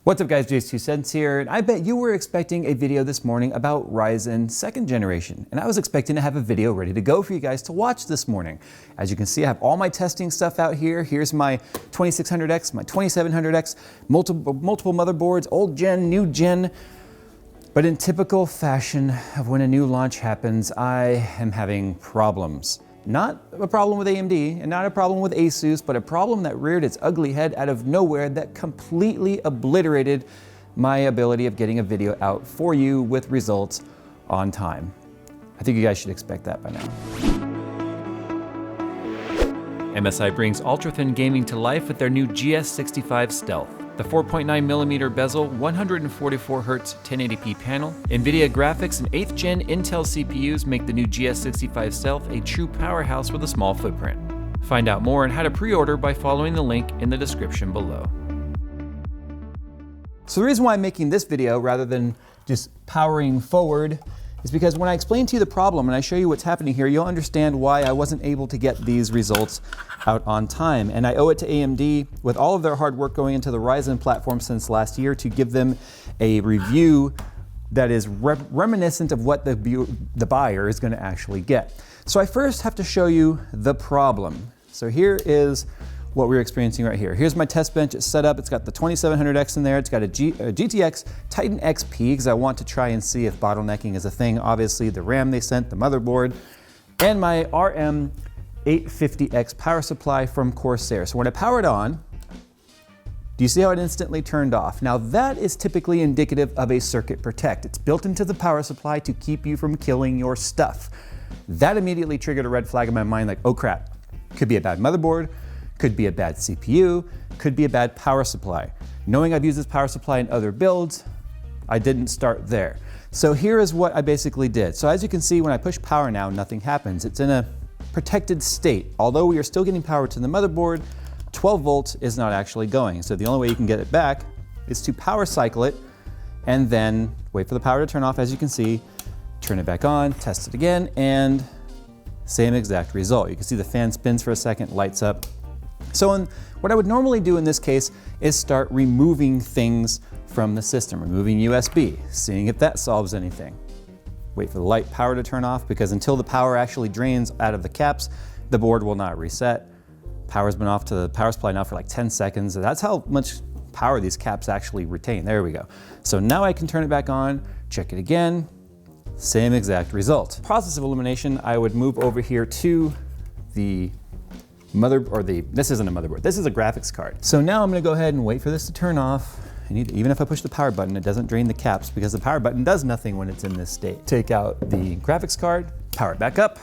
What's up guys, JayzTwoCents here, and I bet you were expecting a video this morning about Ryzen 2nd generation, and I was expecting to have a video ready to go for you guys to watch this morning. As you can see, I have all my testing stuff out here. Here's my 2600X, my 2700X, multiple motherboards, old gen, new gen. But in typical fashion of when a new launch happens, I am having problems. Not a problem with AMD and not a problem with Asus, but a problem that reared its ugly head out of nowhere that completely obliterated my ability of getting a video out for you with results on time. I think you guys should expect that by now. MSI brings ultra-thin gaming to life with their new GS65 Stealth. The 4.9mm bezel, 144Hz 1080p panel, NVIDIA graphics, and 8th gen Intel CPUs make the new GS65 Stealth a true powerhouse with a small footprint. Find out more on how to pre-order by following the link in the description below. So the reason why I'm making this video rather than just powering forward is because when I explain to you the problem and I show you what's happening here, you'll understand why I wasn't able to get these results out on time. And I owe it to AMD, with all of their hard work going into the Ryzen platform since last year, to give them a review that is reminiscent of what the buyer is going to actually get. So I first have to show you the problem. So here is what we're experiencing right here. Here's my test bench. It's set up. It's got the 2700X in there. It's got a GTX Titan XP because I want to try and see if bottlenecking is a thing. Obviously, the RAM they sent, the motherboard, and my RM850X power supply from Corsair. So when I power it on, do you see how it instantly turned off? Now that is typically indicative of a circuit protect. It's built into the power supply to keep you from killing your stuff. That immediately triggered a red flag in my mind, like, oh crap, could be a bad motherboard, could be a bad CPU, could be a bad power supply. Knowing I've used this power supply in other builds, I didn't start there. So here is what I basically did. So as you can see, when I push power now, nothing happens. It's in a protected state. Although we are still getting power to the motherboard, 12 volts is not actually going. So the only way you can get it back is to power cycle it and then wait for the power to turn off, as you can see, turn it back on, test it again, and same exact result. You can see the fan spins for a second, lights up. So what I would normally do in this case is start removing things from the system, removing USB, seeing if that solves anything. Wait for the light power to turn off, because until the power actually drains out of the caps, the board will not reset. Power's been off to the power supply now for like 10 seconds. That's how much power these caps actually retain. There we go. So now I can turn it back on, check it again, same exact result. Process of elimination, I would move over here to the this isn't a motherboard, this is a graphics card. So now I'm gonna go ahead and wait for this to turn off. And even if I push the power button, it doesn't drain the caps because the power button does nothing when it's in this state. Take out the graphics card, power it back up,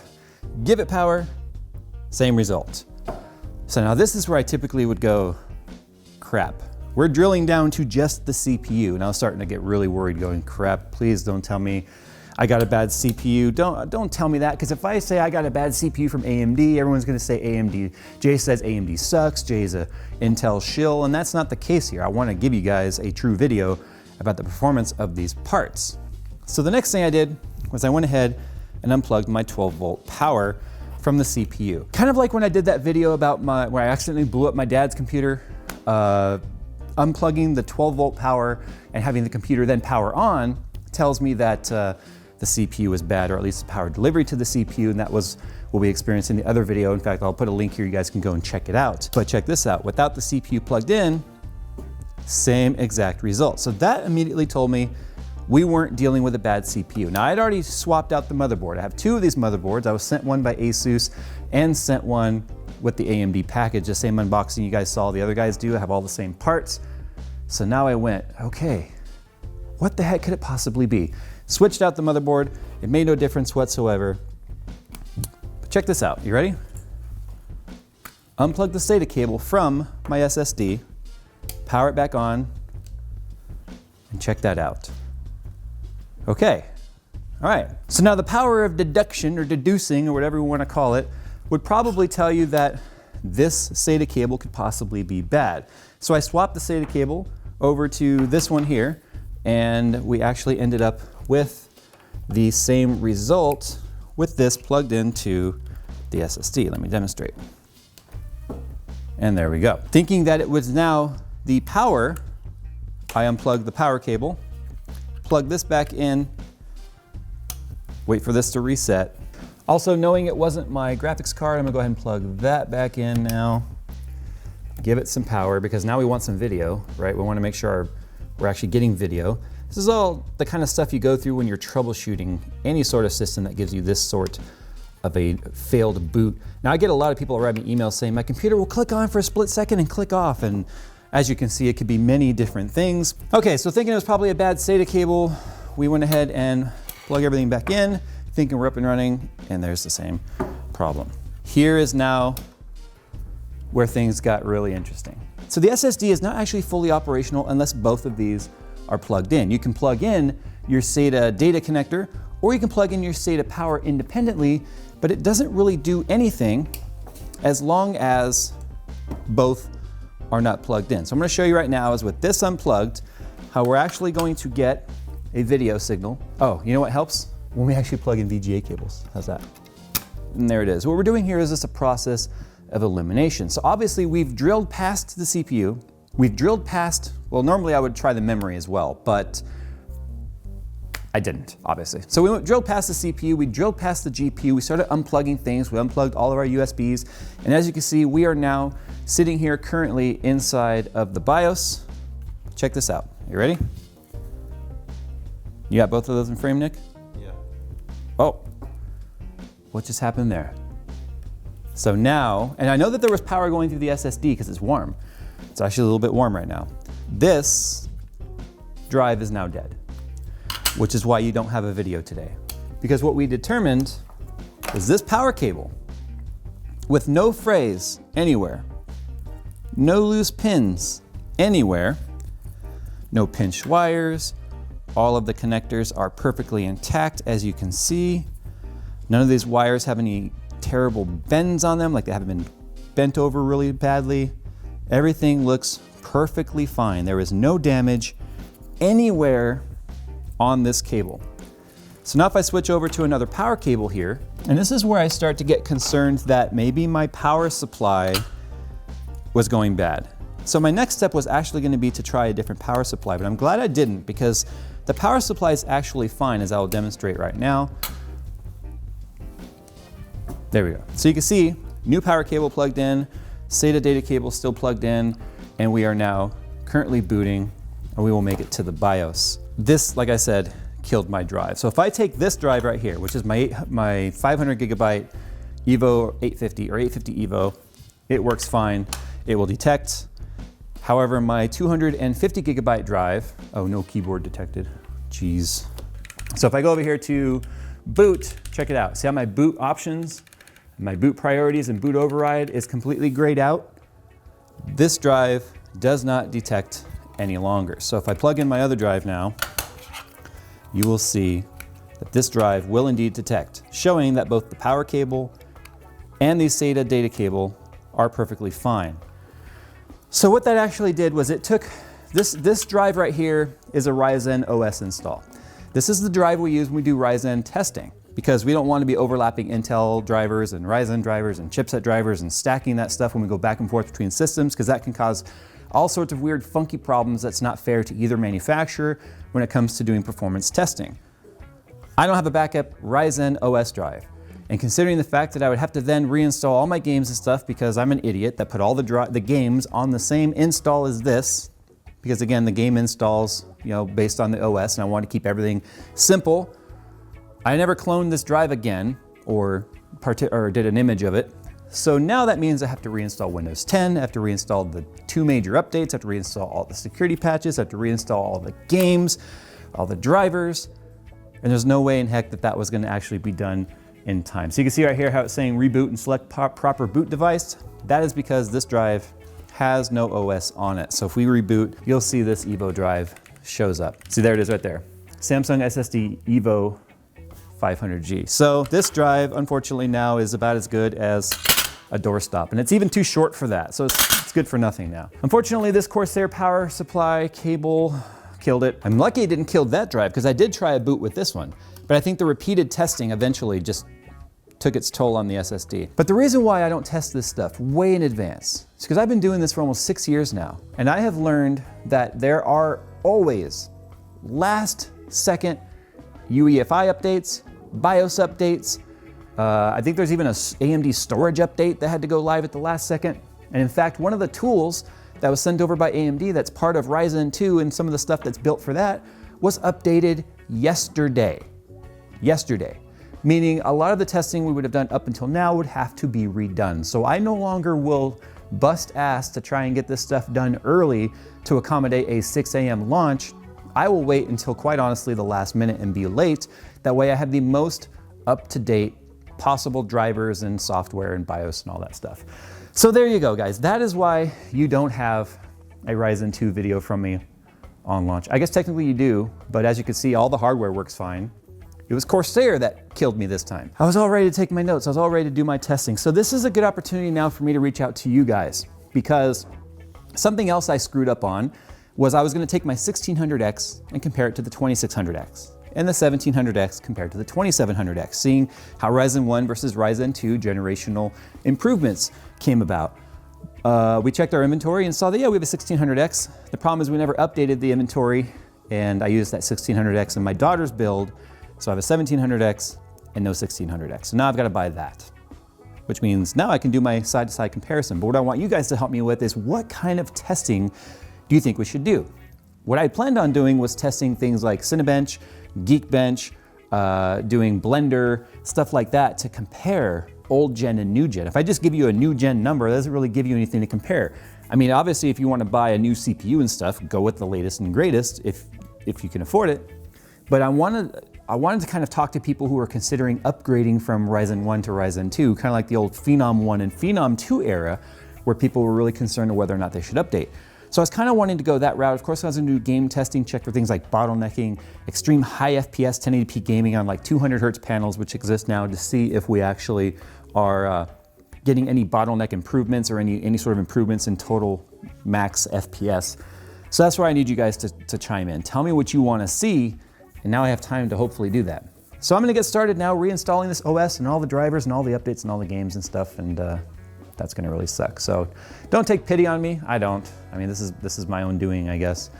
give it power, same result. So now this is where I typically would go, crap. We're drilling down to just the CPU, and I was starting to get really worried going, crap, please don't tell me I got a bad CPU. Don't tell me that, because if I say I got a bad CPU from AMD, everyone's gonna say AMD. Jay says AMD sucks, Jay's a Intel shill, and that's not the case here. I wanna give you guys a true video about the performance of these parts. So the next thing I did was I went ahead and unplugged my 12-volt power from the CPU. Kind of like when I did that video about where I accidentally blew up my dad's computer, unplugging the 12-volt power and having the computer then power on tells me that the CPU is bad, or at least the power delivery to the CPU, and that was what we experienced in the other video. In fact, I'll put a link here, you guys can go and check it out. But check this out, without the CPU plugged in, same exact result. So that immediately told me we weren't dealing with a bad CPU. Now I'd already swapped out the motherboard. I have two of these motherboards. I was sent one by Asus and sent one with the AMD package, the same unboxing you guys saw the other guys do. I have all the same parts. So now I went, okay, what the heck could it possibly be? Switched out the motherboard, it made no difference whatsoever. But check this out, you ready? Unplug the SATA cable from my SSD, power it back on, and check that out. Okay, all right. So now the power of deduction or deducing or whatever we want to call it would probably tell you that this SATA cable could possibly be bad. So I swapped the SATA cable over to this one here, and we actually ended up with the same result with this plugged into the SSD. Let me demonstrate. And there we go. Thinking that it was now the power I unplug the power cable, plug this back in, wait for this to reset. Also, knowing it wasn't my graphics card, I'm gonna go ahead and plug that back in now. Give it some power because now we want some video, right? We wanna make sure we're actually getting video. This is all the kind of stuff you go through when you're troubleshooting any sort of system that gives you this sort of a failed boot. Now I get a lot of people write me emails saying my computer will click on for a split second and click off, and as you can see, it could be many different things. Okay, so thinking it was probably a bad SATA cable, we went ahead and plugged everything back in, thinking we're up and running, and there's the same problem. Here is now where things got really interesting. So the SSD is not actually fully operational unless both of these are plugged in. You can plug in your SATA data connector, or you can plug in your SATA power independently, but it doesn't really do anything as long as both are not plugged in. So I'm gonna show you right now is with this unplugged, how we're actually going to get a video signal. Oh, you know what helps? When we actually plug in VGA cables. How's that? And there it is. What we're doing here is just a process of elimination. So obviously we've drilled past the CPU. We've drilled past, well, normally I would try the memory as well, but I didn't, obviously. So we drilled past the CPU, we drilled past the GPU, we started unplugging things, we unplugged all of our USBs, and as you can see, we are now sitting here currently inside of the BIOS. Check this out. You ready? You got both of those in frame, Nick? Yeah. Oh, what just happened there? So now, and I know that there was power going through the SSD because it's warm. It's actually a little bit warm right now. This drive is now dead, which is why you don't have a video today. Because what we determined is this power cable with no phrase anywhere, no loose pins anywhere, no pinched wires, all of the connectors are perfectly intact as you can see. None of these wires have any terrible bends on them, like they haven't been bent over really badly. Everything looks perfectly fine. There is no damage anywhere on this cable. So now if I switch over to another power cable here, and this is where I start to get concerned that maybe my power supply was going bad. So my next step was actually going to be to try a different power supply, but I'm glad I didn't because the power supply is actually fine, as I will demonstrate right now. There we go. So you can see new power cable plugged in, SATA data cable still plugged in, and we are now currently booting, and we will make it to the BIOS. This, like I said, killed my drive. So if I take this drive right here, which is my 500 gigabyte Evo 850 or 850 Evo, it works fine. It will detect. However, my 250 gigabyte drive, oh, no keyboard detected, jeez. So if I go over here to boot, check it out. See how my boot options, my boot priorities and boot override is completely grayed out? This drive does not detect any longer. So if I plug in my other drive now, you will see that this drive will indeed detect, showing that both the power cable and the SATA data cable are perfectly fine. So what that actually did was it took, this drive right here is a Ryzen OS install. This is the drive we use when we do Ryzen testing, because we don't want to be overlapping Intel drivers and Ryzen drivers and chipset drivers and stacking that stuff when we go back and forth between systems, because that can cause all sorts of weird funky problems that's not fair to either manufacturer when it comes to doing performance testing. I don't have a backup Ryzen OS drive. And considering the fact that I would have to then reinstall all my games and stuff because I'm an idiot that put all the games on the same install as this, because again, the game installs, based on the OS, and I want to keep everything simple. I never cloned this drive again or did an image of it. So now that means I have to reinstall Windows 10, I have to reinstall the 2 major updates, I have to reinstall all the security patches, I have to reinstall all the games, all the drivers, and there's no way in heck that that was going to actually be done in time. So you can see right here how it's saying reboot and select proper boot device. That is because this drive has no OS on it. So if we reboot, you'll see this Evo drive shows up. See, there it is right there. Samsung SSD Evo 500G. So this drive, unfortunately, now is about as good as a doorstop, and it's even too short for that. So it's good for nothing now. Unfortunately, this Corsair power supply cable killed it. I'm lucky it didn't kill that drive because I did try a boot with this one, but I think the repeated testing eventually just took its toll on the SSD. But the reason why I don't test this stuff way in advance is because I've been doing this for almost 6 years now, and I have learned that there are always last second UEFI updates, BIOS updates. I think there's even a AMD storage update that had to go live at the last second. And in fact, one of the tools that was sent over by AMD that's part of Ryzen 2 and some of the stuff that's built for that was updated yesterday. Yesterday. Meaning a lot of the testing we would have done up until now would have to be redone. So I no longer will bust ass to try and get this stuff done early to accommodate a 6 a.m. launch. I will wait until, quite honestly, the last minute and be late. That way I have the most up-to-date possible drivers and software and BIOS and all that stuff. So there you go, guys. That is why you don't have a Ryzen 2 video from me on launch. I guess technically you do, but as you can see, all the hardware works fine. It was Corsair that killed me this time. I was all ready to take my notes. I was all ready to do my testing. So this is a good opportunity now for me to reach out to you guys, because something else I screwed up on was I was gonna take my 1600X and compare it to the 2600X, and the 1700X compared to the 2700X, seeing how Ryzen 1 versus Ryzen 2 generational improvements came about. We checked our inventory and saw that, yeah, we have a 1600X. The problem is we never updated the inventory, and I used that 1600X in my daughter's build. So I have a 1700X and no 1600X. So now I've got to buy that, which means now I can do my side-to-side comparison. But what I want you guys to help me with is, what kind of testing do you think we should do? What I planned on doing was testing things like Cinebench, Geekbench, doing Blender, stuff like that, to compare old gen and new gen. If I just give you a new gen number, that doesn't really give you anything to compare. I mean, obviously, if you want to buy a new CPU and stuff, go with the latest and greatest if you can afford it. But I wanted to kind of talk to people who are considering upgrading from Ryzen 1 to Ryzen 2, kind of like the old Phenom 1 and Phenom 2 era, where people were really concerned of whether or not they should update. So I was kind of wanting to go that route. Of course, I was going to do game testing, check for things like bottlenecking, extreme high FPS 1080p gaming on like 200 hertz panels, which exist now, to see if we actually are getting any bottleneck improvements or any sort of improvements in total max FPS. So that's where I need you guys to chime in. Tell me what you want to see, and now I have time to hopefully do that. So I'm going to get started now reinstalling this OS and all the drivers and all the updates and all the games and stuff, and that's going to really suck. So don't take pity on me. I don't. I mean, this is my own doing, I guess.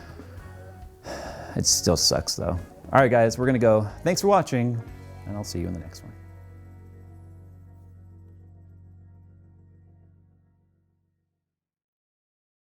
It still sucks though. All right, guys, we're going to go. Thanks for watching, and I'll see you in the next one.